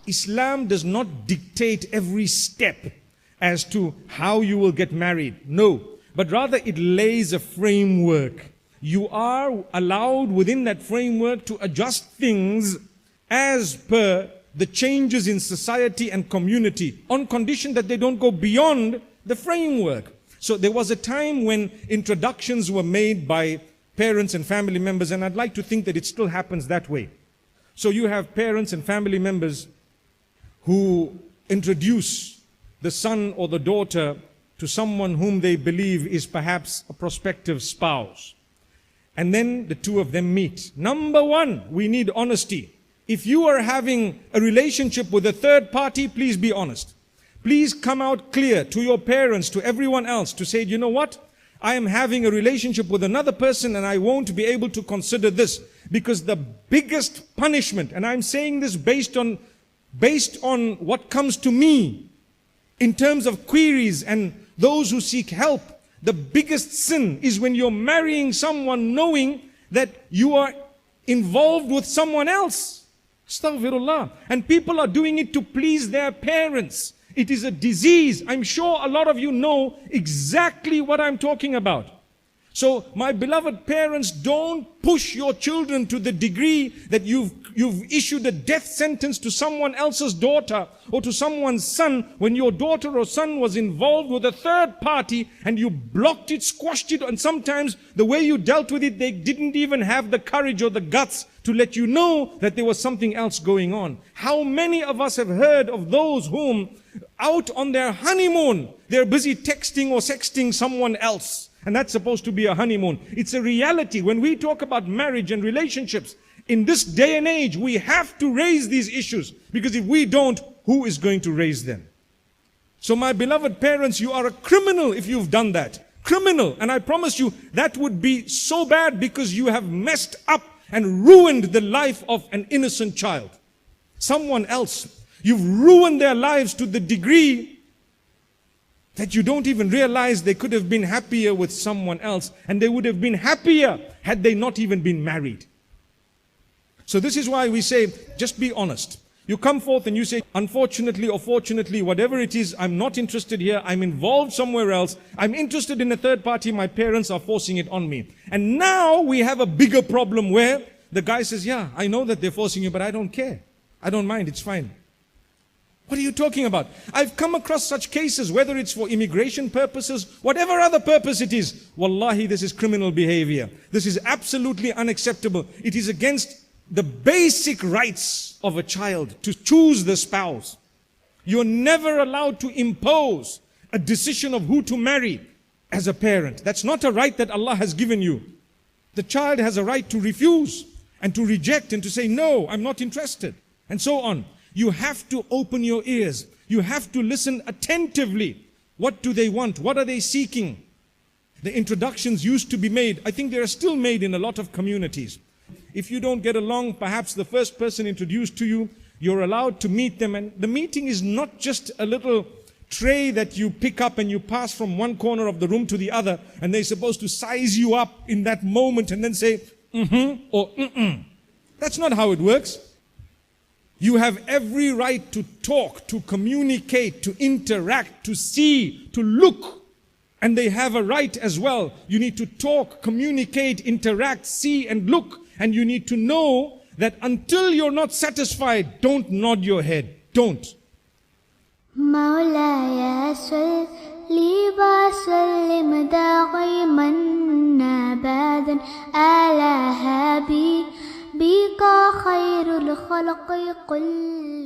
Islam does not dictate every step as to how you will get married. No, but rather it lays a framework. You are allowed within that framework to adjust things as per the changes in society and community, on condition that they don't go beyond the framework. So there was a time when introductions were made by parents and family members, and I'd like to think that it still happens that way. So you have parents and family members who introduce the son or the daughter to someone whom they believe is perhaps a prospective spouse. And then the two of them meet. Number one, we need honesty. If you are having a relationship with a third party, please be honest. Please come out clear to your parents, to everyone else, to say, you know what? I am having a relationship with another person and I won't be able to consider this. Because the biggest punishment, and I'm saying this based on what comes to me in terms of queries and those who seek help, the biggest sin is when you're marrying someone knowing that you are involved with someone else. Astaghfirullah. And people are doing it to please their parents. It is a disease. I'm sure a lot of you know exactly what I'm talking about. So my beloved parents, don't push your children to the degree that you've issued a death sentence to someone else's daughter or to someone's son when your daughter or son was involved with a third party and you blocked it, squashed it, and sometimes the way you dealt with it, they didn't even have the courage or the guts to let you know that there was something else going on. How many of us have heard of those whom out on their honeymoon, they're busy texting or sexting someone else? And that's supposed to be a honeymoon. It's a reality. When we talk about marriage and relationships, in this day and age, we have to raise these issues. Because if we don't, who is going to raise them? So my beloved parents, you are a criminal if you've done that. Criminal. And I promise you, that would be so bad because you have messed up and ruined the life of an innocent child. Someone else. You've ruined their lives to the degree that you don't even realize they could have been happier with someone else, and they would have been happier had they not even been married. So this is why we say, just be honest. You come forth and you say, unfortunately or fortunately, whatever it is, I'm not interested here, I'm involved somewhere else, I'm interested in a third party, my parents are forcing it on me. And now we have a bigger problem where the guy says, yeah, I know that they're forcing you, but I don't care. I don't mind, it's fine. What are you talking about? I've come across such cases, whether it's for immigration purposes, whatever other purpose it is. Wallahi, this is criminal behavior. This is absolutely unacceptable. It is against the basic rights of a child to choose the spouse. You're never allowed to impose a decision of who to marry as a parent. That's not a right that Allah has given you. The child has a right to refuse and to reject and to say, no, I'm not interested, and so on. You have to open your ears. You have to listen attentively. What do they want? What are they seeking? The introductions used to be made. I think they are still made in a lot of communities. If you don't get along, perhaps the first person introduced to you, you're allowed to meet them. And the meeting is not just a little tray that you pick up and you pass from one corner of the room to the other, and they're supposed to size you up in that moment and then say, or That's not how it works. You have every right to talk, to communicate, to interact, to see, to look. And they have a right as well. You need to talk, communicate, interact, see and look. And you need to know that until you're not satisfied, don't nod your head. Don't. مولاي صلي وسلم دائما أبدا على حبيبك خير الخلق كلهم